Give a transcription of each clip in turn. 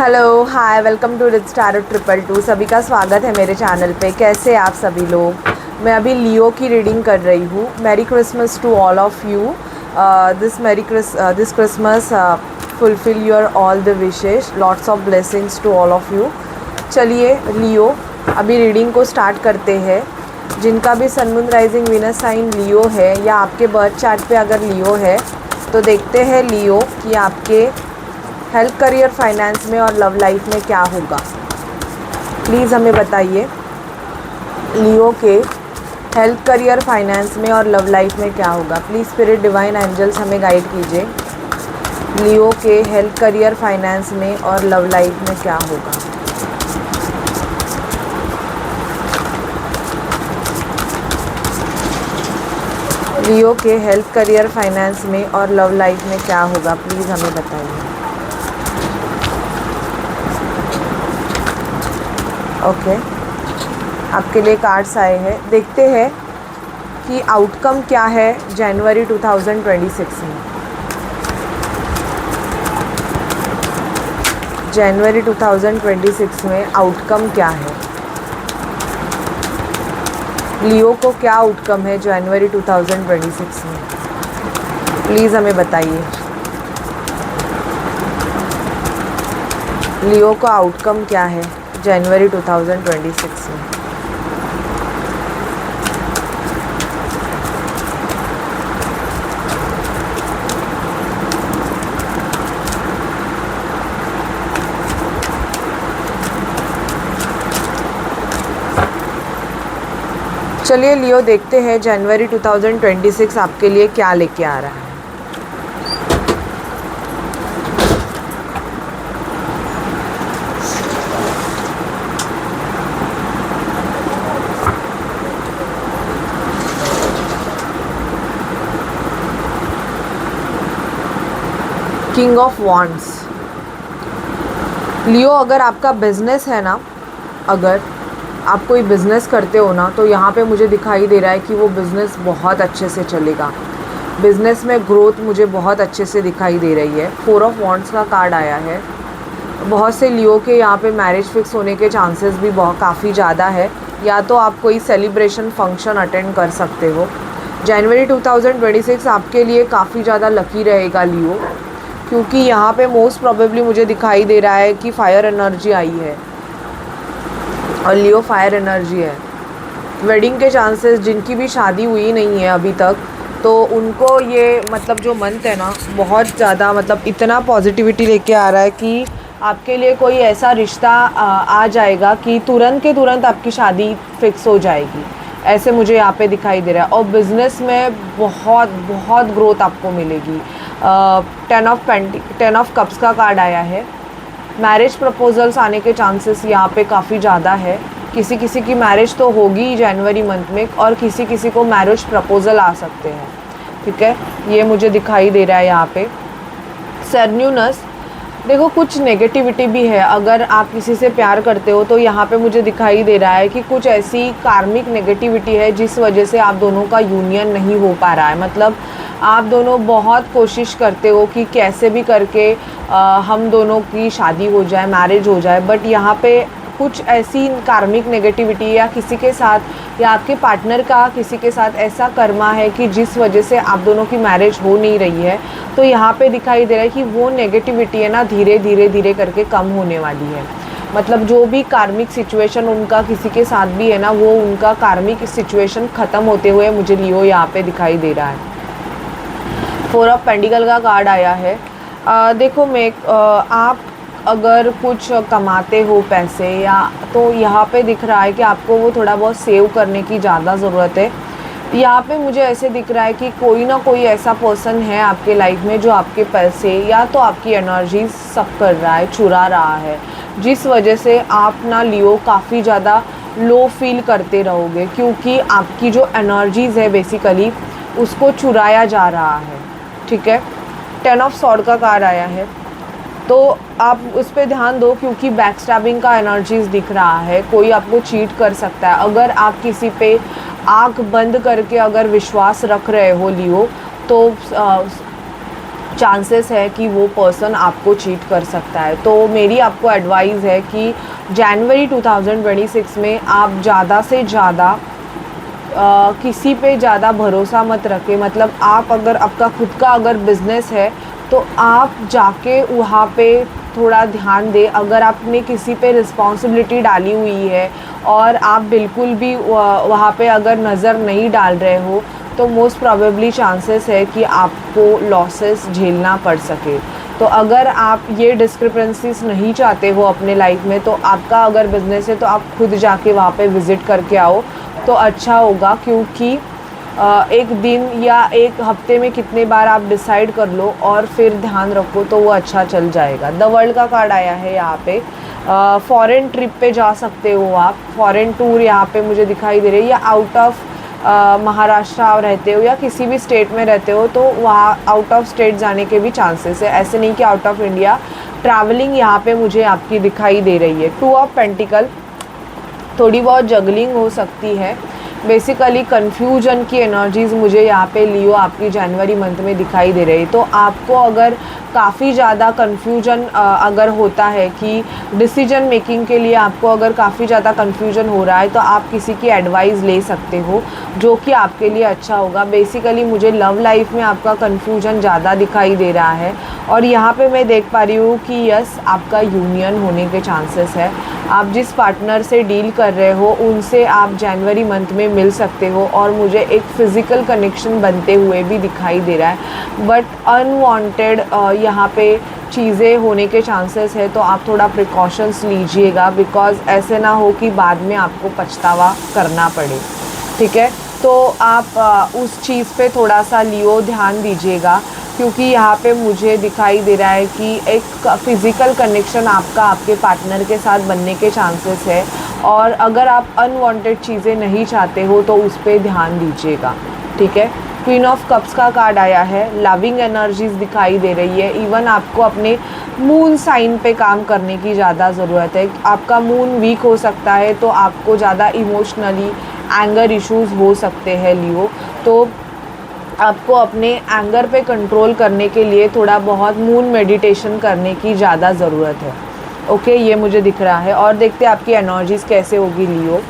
Hello hi welcome to Rich Tarot 222। सभी का स्वागत है मेरे चैनल पे। कैसे आप सभी लोग। मैं अभी लियो की रीडिंग कर रही हूँ। Merry Christmas to all of you. This Christmas fulfil your all the wishes, lots of blessings to all of you. चलिए लियो अभी रीडिंग को स्टार्ट करते हैं। जिनका भी sun moon rising Venus sign Leo है या आपके बर्थ चार्ट पे अगर लियो है तो देखते हैं लियो कि आपके हेल्थ, करियर, फाइनेंस में और लव लाइफ में क्या होगा। प्लीज़ हमें बताइए लियो के हेल्थ, करियर, फाइनेंस में और लव लाइफ में क्या होगा। प्लीज़ स्पिरिट डिवाइन एंजल्स हमें गाइड कीजिए। लियो के हेल्थ, करियर, फाइनेंस में और लव लाइफ में क्या होगा। लियो के हेल्थ, करियर, फाइनेंस में और लव लाइफ में क्या होगा, प्लीज़ हमें बताइए। ओके आपके लिए कार्ड्स आए हैं। देखते हैं कि आउटकम क्या है जनवरी 2026 में। जनवरी 2026 में आउटकम क्या है। लियो को क्या आउटकम है जनवरी 2026 में, प्लीज़ हमें बताइए। लियो का आउटकम क्या है जनवरी 2026 में। चलिए लियो देखते हैं जनवरी 2026 आपके लिए क्या लेके आ रहा है। King of wands. लियो अगर आपका बिजनेस है ना, अगर आप कोई बिज़नेस करते हो ना, तो यहाँ पे मुझे दिखाई दे रहा है कि वो बिज़नेस बहुत अच्छे से चलेगा। बिज़नेस में ग्रोथ मुझे बहुत अच्छे से दिखाई दे रही है। 4 ऑफ वॉन्ड्स का कार्ड आया है। बहुत से लियो के यहाँ पे मैरिज फिक्स होने के चांसेस भी बहुत काफ़ी ज़्यादा है। या तो आप कोई सेलिब्रेशन फंक्शन अटेंड कर सकते हो। जनवरी 2026 आपके लिए काफ़ी ज़्यादा लकी रहेगा लियो, क्योंकि यहाँ पे मोस्ट प्रोबेबली मुझे दिखाई दे रहा है कि फायर एनर्जी आई है और लियो फायर एनर्जी है। वेडिंग के चांसेस, जिनकी भी शादी हुई नहीं है अभी तक, तो उनको ये मतलब जो मंथ है ना, बहुत ज़्यादा मतलब इतना पॉजिटिविटी लेके आ रहा है कि आपके लिए कोई ऐसा रिश्ता आ जाएगा कि तुरंत के तुरंत आपकी शादी फिक्स हो जाएगी। ऐसे मुझे यहाँ पे दिखाई दे रहा है। और बिज़नेस में बहुत बहुत ग्रोथ आपको मिलेगी। 10 ऑफ कप्स का कार्ड आया है। मैरिज प्रपोजल्स आने के चांसेस यहाँ पे काफ़ी ज़्यादा है। किसी किसी की मैरिज तो होगी ही जनवरी मंथ में, और किसी किसी को मैरिज प्रपोजल आ सकते हैं। ठीक है, ये मुझे दिखाई दे रहा है यहाँ पे। सरन्यूनस, देखो कुछ नेगेटिविटी भी है। अगर आप किसी से प्यार करते हो तो यहाँ पे मुझे दिखाई दे रहा है कि कुछ ऐसी कार्मिक नेगेटिविटी है जिस वजह से आप दोनों का यूनियन नहीं हो पा रहा है। मतलब आप दोनों बहुत कोशिश करते हो कि कैसे भी करके हम दोनों की शादी हो जाए, मैरिज हो जाए, बट यहाँ पे कुछ ऐसी कार्मिक नेगेटिविटी या किसी के साथ या आपके पार्टनर का किसी के साथ ऐसा कर्मा है कि जिस वजह से आप दोनों की मैरिज हो नहीं रही है। तो यहाँ पे दिखाई दे रहा है कि वो नेगेटिविटी है ना, धीरे धीरे धीरे करके कम होने वाली है। मतलब जो भी कार्मिक सिचुएशन उनका किसी के साथ भी है ना, वो उनका कार्मिक सिचुएशन ख़त्म होते हुए मुझे लियो यहाँ पे दिखाई दे रहा है। 4 ऑफ पेंटिकल का कार्ड आया है। देखो आप अगर कुछ कमाते हो पैसे, या तो यहाँ पे दिख रहा है कि आपको वो थोड़ा बहुत सेव करने की ज़्यादा ज़रूरत है। यहाँ पे मुझे ऐसे दिख रहा है कि कोई ना कोई ऐसा पर्सन है आपके लाइफ में जो आपके पैसे या तो आपकी एनर्जी सक कर रहा है, चुरा रहा है, जिस वजह से आप ना लियो काफ़ी ज़्यादा लो फील करते रहोगे, क्योंकि आपकी जो एनर्जीज़ है बेसिकली उसको चुराया जा रहा है। ठीक है, 10 ऑफ सॉर्ड का कार्ड आया है। तो आप उस पर ध्यान दो, क्योंकि बैक स्टैबिंग का एनर्जीज दिख रहा है। कोई आपको चीट कर सकता है। अगर आप किसी पे आँख बंद करके अगर विश्वास रख रहे हो लियो, तो चांसेस है कि वो पर्सन आपको चीट कर सकता है। तो मेरी आपको एडवाइस है कि जनवरी 2026 में आप ज़्यादा से ज़्यादा किसी पे ज़्यादा भरोसा मत रखें। मतलब आप अगर आपका खुद का अगर बिज़नेस है तो आप जाके वहाँ पे थोड़ा ध्यान दें। अगर आपने किसी पे रिस्पॉन्सिबिलिटी डाली हुई है और आप बिल्कुल भी वहाँ पे अगर नज़र नहीं डाल रहे हो तो मोस्ट प्रोबेबली चांसेस है कि आपको लॉसेस झेलना पड़ सके। तो अगर आप ये डिस्क्रिपेंसीज नहीं चाहते हो अपने लाइफ में तो आपका अगर बिज़नेस है तो आप खुद जाके वहाँ पे विज़िट करके आओ तो अच्छा होगा। क्योंकि एक दिन या एक हफ्ते में कितने बार आप डिसाइड कर लो और फिर ध्यान रखो तो वो अच्छा चल जाएगा। द वर्ल्ड का कार्ड आया है यहाँ पे। फॉरेन ट्रिप पे जा सकते हो आप, फॉरेन टूर यहाँ पे मुझे दिखाई दे रही है। या आउट ऑफ महाराष्ट्र रहते हो या किसी भी स्टेट में रहते हो तो वहाँ आउट ऑफ स्टेट जाने के भी चांसेस है। ऐसे नहीं कि आउट ऑफ इंडिया, ट्रैवलिंग यहाँ पे मुझे आपकी दिखाई दे रही है। 2 ऑफ पेंटिकल, थोड़ी बहुत जगलिंग हो सकती है। बेसिकली कन्फ्यूजन की एनर्जीज़ मुझे यहाँ पे लियो आपकी जनवरी मंथ में दिखाई दे रही। तो आपको अगर काफ़ी ज़्यादा कन्फ्यूजन अगर होता है कि डिसीजन मेकिंग के लिए आपको अगर काफ़ी ज़्यादा कन्फ्यूजन हो रहा है तो आप किसी की एडवाइस ले सकते हो जो कि आपके लिए अच्छा होगा। बेसिकली मुझे लव लाइफ में आपका कन्फ्यूजन ज़्यादा दिखाई दे रहा है और यहाँ पे मैं देख पा रही हूँ कि यस आपका यूनियन होने के चांसेस है। आप जिस पार्टनर से डील कर रहे हो उनसे आप जनवरी मंथ में मिल सकते हो और मुझे एक फ़िज़िकल कनेक्शन बनते हुए भी दिखाई दे रहा है। बट अनवांटेड यहाँ पे चीज़ें होने के चांसेस है तो आप थोड़ा प्रिकॉशंस लीजिएगा बिकॉज़ ऐसे ना हो कि बाद में आपको पछतावा करना पड़े। ठीक है, तो आप उस चीज़ पे थोड़ा सा लियो ध्यान दीजिएगा क्योंकि यहाँ पे मुझे दिखाई दे रहा है कि एक फ़िज़िकल कनेक्शन आपका आपके पार्टनर के साथ बनने के चांसेस है। और अगर आप अनवांटेड चीज़ें नहीं चाहते हो तो उस पर ध्यान दीजिएगा। ठीक है, क्वीन ऑफ कप्स का कार्ड आया है। लविंग एनर्जीज़ दिखाई दे रही है। इवन आपको अपने मून साइन पे काम करने की ज़्यादा ज़रूरत है। आपका मून वीक हो सकता है तो आपको ज़्यादा इमोशनली एंगर इश्यूज़ हो सकते हैं लियो। तो आपको अपने एंगर पे कंट्रोल करने के लिए थोड़ा बहुत मून मेडिटेशन करने की ज़्यादा ज़रूरत है। ओके, ये मुझे दिख रहा है। और देखते हैं आपकी एनर्जीज़ कैसे होगी Leo.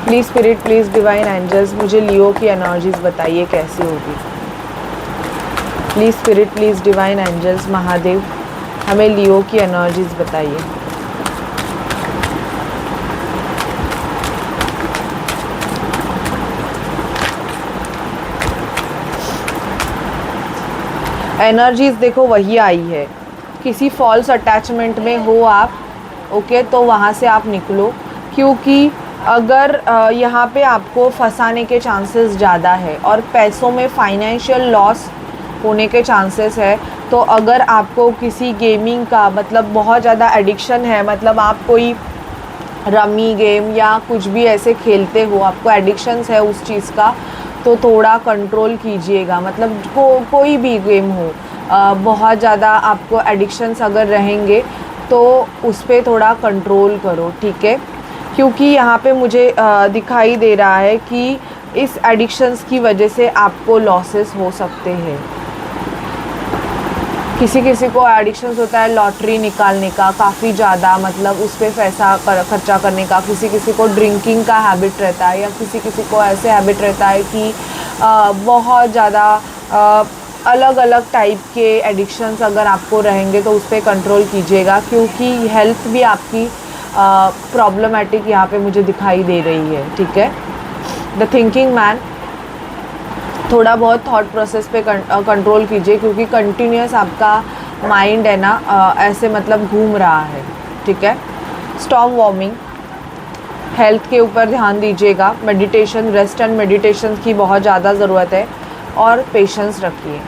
Please spirit, please divine angels, मुझे लियो की एनर्जीज़ बताइए कैसी होगी। Please spirit, please divine angels, Mahadev हमें लियो की एनर्जीज़ बताइए। एनर्जीज़ देखो वही आई है। किसी फॉल्स अटैचमेंट में हो आप, ओके, तो वहाँ से आप निकलो। क्योंकि अगर यहाँ पे आपको फंसाने के चांसेस ज़्यादा है और पैसों में फाइनेंशियल लॉस होने के चांसेस है। तो अगर आपको किसी गेमिंग का मतलब बहुत ज़्यादा एडिक्शन है, मतलब आप कोई रमी गेम या कुछ भी ऐसे खेलते हो, आपको एडिक्शंस है उस चीज़ का, तो थोड़ा कंट्रोल कीजिएगा। मतलब कोई भी गेम हो, बहुत ज़्यादा आपको एडिक्शंस अगर रहेंगे तो उस पर थोड़ा कंट्रोल करो। ठीक है, क्योंकि यहाँ पे मुझे दिखाई दे रहा है कि इस एडिक्शंस की वजह से आपको लॉसेस हो सकते हैं। किसी किसी को एडिक्शंस होता है लॉटरी निकालने का काफ़ी ज़्यादा, मतलब उस पर पैसा खर्चा करने का। किसी किसी को ड्रिंकिंग का हैबिट रहता है या किसी किसी को ऐसे हैबिट रहता है कि बहुत ज़्यादा अलग अलग टाइप के एडिक्शंस अगर आपको रहेंगे तो उस पर कंट्रोल कीजिएगा। क्योंकि हेल्थ भी आपकी प्रॉब्लमेटिक यहाँ पे मुझे दिखाई दे रही है। ठीक है, द थिंकिंग मैन, थोड़ा बहुत थॉट प्रोसेस पे कंट्रोल कीजिए क्योंकि कंटिन्यूस आपका माइंड है ना ऐसे मतलब घूम रहा है। ठीक है, स्टॉर्म वॉर्मिंग, हेल्थ के ऊपर ध्यान दीजिएगा। मेडिटेशन, रेस्ट एंड मेडिटेशन की बहुत ज़्यादा ज़रूरत है और पेशेंस रखिए।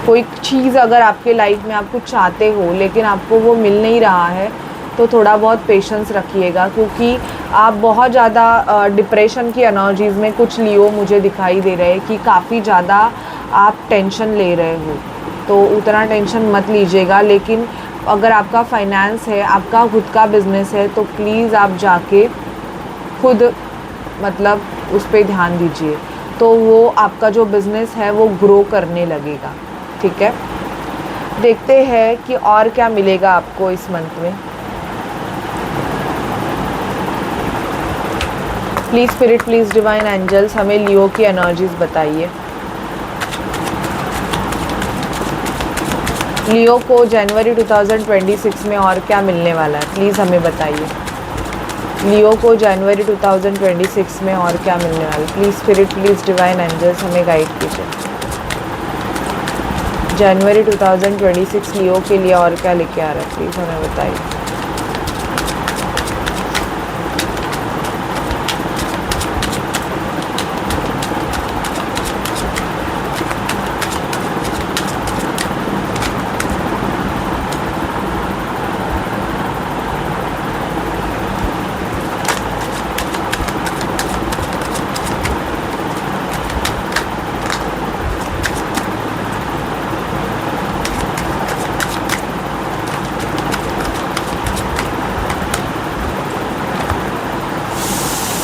कोई चीज़ अगर आपके लाइफ में आप कुछ चाहते हो लेकिन आपको वो मिल नहीं रहा है तो थोड़ा बहुत पेशेंस रखिएगा। क्योंकि आप बहुत ज़्यादा डिप्रेशन की एनर्जीज़ में कुछ लियो मुझे दिखाई दे रहे हैं कि काफ़ी ज़्यादा आप टेंशन ले रहे हो, तो उतना टेंशन मत लीजिएगा। लेकिन अगर आपका फाइनेंस है, आपका खुद का बिज़नेस है, तो प्लीज़ आप जाके खुद मतलब उस पर ध्यान दीजिए। तो वो आपका जो बिज़नेस है वो ग्रो करने लगेगा। ठीक है, देखते हैं कि और क्या मिलेगा आपको इस मंथ में। Please spirit, please divine angels, हमें लियो की एनर्जीज बताइए। लियो को जनवरी 2026 में और क्या मिलने वाला है, प्लीज़ हमें बताइए। लियो को जनवरी 2026 में और क्या मिलने वाला है, please spirit, please divine angels, हमें गाइड कीजिए। जनवरी 2026 लियो के लिए और क्या लेके आ रहा है, प्लीज़ हमें बताइए।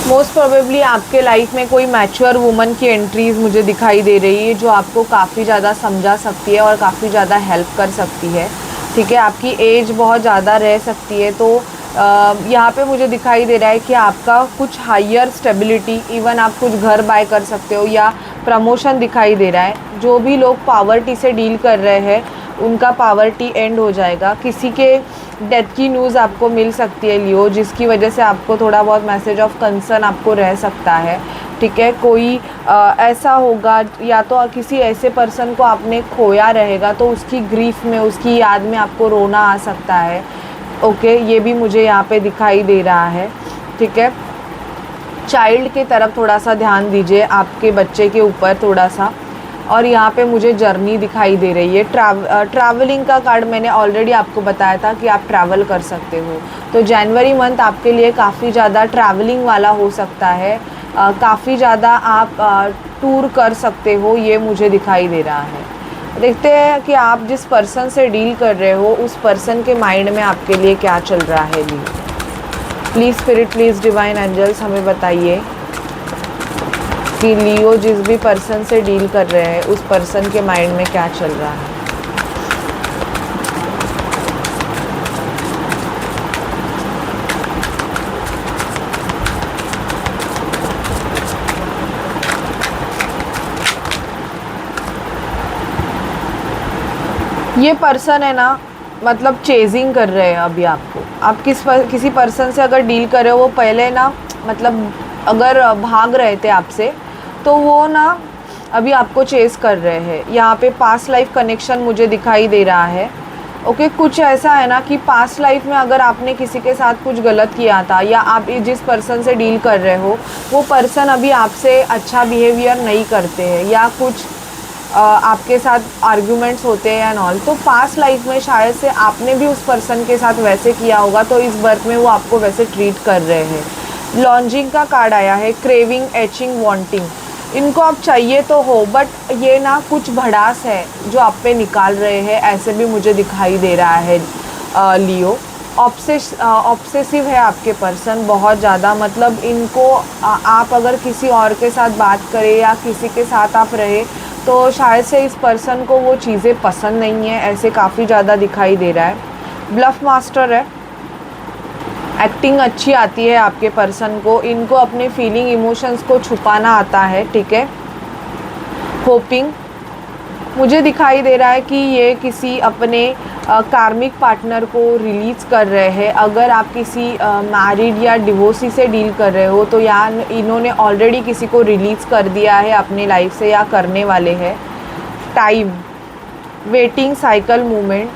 मोस्ट प्रोबेबली आपके लाइफ में कोई मैच्योर वुमन की एंट्रीज़ मुझे दिखाई दे रही है, जो आपको काफ़ी ज़्यादा समझा सकती है और काफ़ी ज़्यादा हेल्प कर सकती है। ठीक है, आपकी एज बहुत ज़्यादा रह सकती है, तो यहाँ पे मुझे दिखाई दे रहा है कि आपका कुछ हायर स्टेबिलिटी, इवन आप कुछ घर बाय कर सकते हो या प्रमोशन दिखाई दे रहा है। जो भी लोग पावर्टी से डील कर रहे हैं उनका पावर्टी एंड हो जाएगा। किसी के डेथ की न्यूज़ आपको मिल सकती है लियो, जिसकी वजह से आपको थोड़ा बहुत मैसेज ऑफ कंसर्न आपको रह सकता है। ठीक है, कोई ऐसा होगा या तो किसी ऐसे पर्सन को आपने खोया रहेगा, तो उसकी ग्रीफ में, उसकी याद में आपको रोना आ सकता है। ओके, ये भी मुझे यहाँ पे दिखाई दे रहा है। ठीक है, चाइल्ड की तरफ थोड़ा सा ध्यान दीजिए, आपके बच्चे के ऊपर थोड़ा सा। और यहाँ पे मुझे जर्नी दिखाई दे रही है। ट्रैवलिंग का कार्ड मैंने ऑलरेडी आपको बताया था कि आप ट्रैवल कर सकते हो, तो जनवरी मंथ आपके लिए काफ़ी ज़्यादा ट्रैवलिंग वाला हो सकता है। काफ़ी ज़्यादा आप टूर कर सकते हो, ये मुझे दिखाई दे रहा है। देखते हैं कि आप जिस पर्सन से डील कर रहे हो उस पर्सन के माइंड में आपके लिए क्या चल रहा है। Please spirit, please divine angels, हमें बताइए कि लियो जिस भी पर्सन से डील कर रहे हैं उस पर्सन के माइंड में क्या चल रहा है। ये पर्सन है ना, मतलब चेजिंग कर रहे हैं अभी आपको। आप किसी पर्सन से अगर डील कर रहे हो, वो पहले ना मतलब अगर भाग रहे थे आपसे, तो वो ना अभी आपको चेज़ कर रहे हैं। यहाँ पे पास्ट लाइफ कनेक्शन मुझे दिखाई दे रहा है। ओके, कुछ ऐसा है ना कि पास्ट लाइफ में अगर आपने किसी के साथ कुछ गलत किया था, या आप जिस पर्सन से डील कर रहे हो वो पर्सन अभी आपसे अच्छा बिहेवियर नहीं करते हैं, या कुछ आपके साथ आर्ग्यूमेंट्स होते हैं एंड ऑल, तो पास्ट लाइफ में शायद से आपने भी उस पर्सन के साथ वैसे किया होगा, तो इस बर्थ में वो आपको वैसे ट्रीट कर रहे हैं। लॉन्जिंग का कार्ड आया है, क्रेविंग, एचिंग, वांटिंग। इनको आप चाहिए तो हो, बट ये ना कुछ भड़ास है जो आप पे निकाल रहे हैं, ऐसे भी मुझे दिखाई दे रहा है। लियो ऑब्सेसिव है आपके पर्सन बहुत ज़्यादा, मतलब इनको आप अगर किसी और के साथ बात करें या किसी के साथ आप रहे, तो शायद से इस पर्सन को वो चीज़ें पसंद नहीं है, ऐसे काफ़ी ज़्यादा दिखाई दे रहा है। ब्लफ मास्टर है, एक्टिंग अच्छी आती है आपके पर्सन को, इनको अपने फीलिंग इमोशंस को छुपाना आता है। ठीक है, होपिंग मुझे दिखाई दे रहा है कि ये किसी अपने कार्मिक पार्टनर को रिलीज़ कर रहे हैं। अगर आप किसी मैरिड या डिवोर्सी से डील कर रहे हो, तो यार इन्होंने ऑलरेडी किसी को रिलीज़ कर दिया है अपनी लाइफ से या करने वाले हैं। Time, waiting, cycle, movement.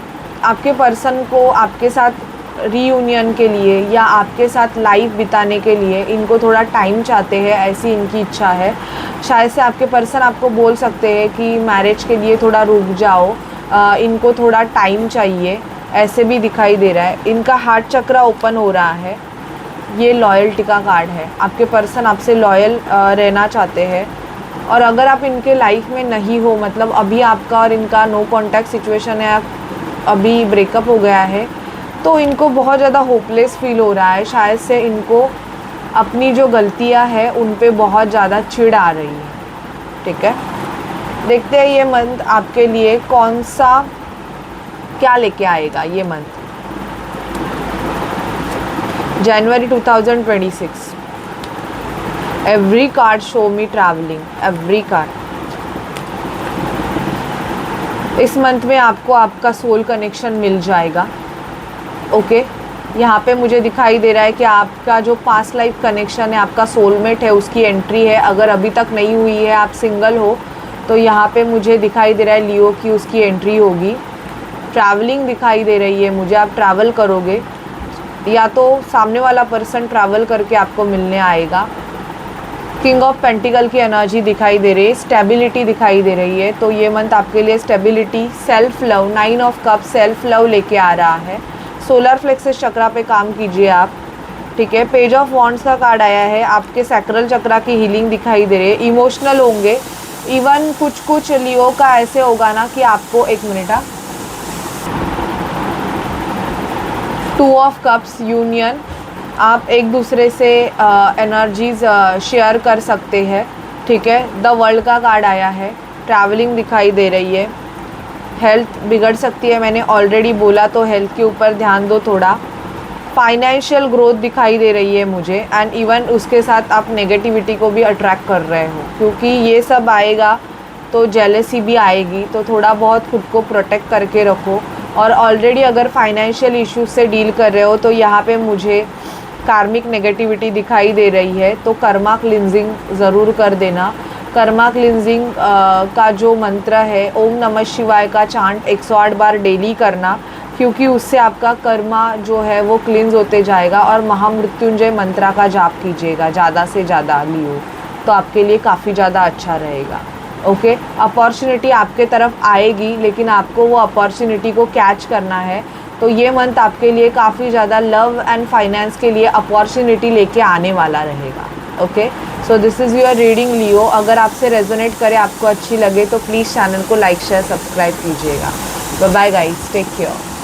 आपके पर्सन को आपके साथ रीयूनियन के लिए या आपके साथ लाइफ बिताने के लिए इनको थोड़ा टाइम चाहते हैं, ऐसी इनकी इच्छा है। शायद से आपके पर्सन आपको बोल सकते हैं कि मैरिज के लिए थोड़ा रुक जाओ, इनको थोड़ा टाइम चाहिए, ऐसे भी दिखाई दे रहा है। इनका हार्ट चक्र ओपन हो रहा है। ये लॉयल्टी का कार्ड है, आपके पर्सन आपसे लॉयल रहना चाहते हैं। और अगर आप इनके लाइफ में नहीं हो, मतलब अभी आपका और इनका नो कॉन्टैक्ट सिचुएशन है, अभी ब्रेकअप हो गया है, तो इनको बहुत ज़्यादा होपलेस फील हो रहा है। शायद से इनको अपनी जो गलतियां हैं उन पे बहुत ज़्यादा चिढ़ आ रही है। ठीक है, देखते हैं ये मंथ आपके लिए कौन सा क्या लेके आएगा। ये मंथ जनवरी 2026, एवरी कार्ड शो मी ट्रैवलिंग, एवरी कार्ड। इस मंथ में आपको आपका सोल कनेक्शन मिल जाएगा। ओके, यहाँ पे मुझे दिखाई दे रहा है कि आपका जो पास्ट लाइफ कनेक्शन है, आपका सोलमेट है, उसकी एंट्री है। अगर अभी तक नहीं हुई है, आप सिंगल हो, तो यहाँ पे मुझे दिखाई दे रहा है लियो की उसकी एंट्री होगी। ट्रैवलिंग दिखाई दे रही है मुझे, आप ट्रैवल करोगे, या तो सामने वाला पर्सन ट्रैवल करके आपको मिलने आएगा। किंग ऑफ पेंटिकल की एनर्जी दिखाई दे रही है, स्टेबिलिटी दिखाई दे रही है। तो ये मंथ आपके लिए stability, self love, 9 of cup self love लेके आ रहा है। सोलर फ्लेक्सस चक्रा पे काम कीजिए आप, ठीक है। पेज ऑफ वॉन्ड्स का कार्ड आया है, आपके सैक्रल चक्रा की हीलिंग दिखाई दे रही है। इमोशनल होंगे, इवन कुछ लियो का ऐसे होगा ना कि आपको, एक मिनट, 2 ऑफ कप्स, यूनियन, आप एक दूसरे से एनर्जीज शेयर कर सकते हैं, ठीक है। द वर्ल्ड का कार्ड आया है, ट्रैवलिंग दिखाई दे रही है। हेल्थ बिगड़ सकती है, मैंने ऑलरेडी बोला, तो हेल्थ के ऊपर ध्यान दो थोड़ा। फाइनेंशियल ग्रोथ दिखाई दे रही है मुझे, एंड इवन उसके साथ आप नेगेटिविटी को भी अट्रैक्ट कर रहे हो, क्योंकि ये सब आएगा तो जेलेसी भी आएगी। तो थोड़ा बहुत खुद को प्रोटेक्ट करके रखो। और ऑलरेडी अगर फाइनेंशियल इश्यूज से डील कर रहे हो, तो यहाँ पे मुझे कार्मिक नेगेटिविटी दिखाई दे रही है, तो कर्मा क्लिनजिंग ज़रूर कर देना। कर्मा क्लिनजिंग का जो मंत्र है, ओम नमः शिवाय का चांट 108 बार डेली करना, क्योंकि उससे आपका कर्मा जो है वो क्लिनज होते जाएगा। और महामृत्युंजय मंत्रा का जाप कीजिएगा ज़्यादा से ज़्यादा लियो, तो आपके लिए काफ़ी ज़्यादा अच्छा रहेगा। ओके, अपॉर्चुनिटी आपके तरफ आएगी, लेकिन आपको वो अपॉर्चुनिटी को कैच करना है। तो ये मंथ आपके लिए काफ़ी ज़्यादा लव एंड फाइनेंस के लिए अपॉर्चुनिटी लेके आने वाला रहेगा। Okay, so this is your reading Leo. अगर आपसे रेजोनेट करे, आपको अच्छी लगे, तो प्लीज़ चैनल को लाइक शेयर सब्सक्राइब कीजिएगा। Bye bye guys, take care.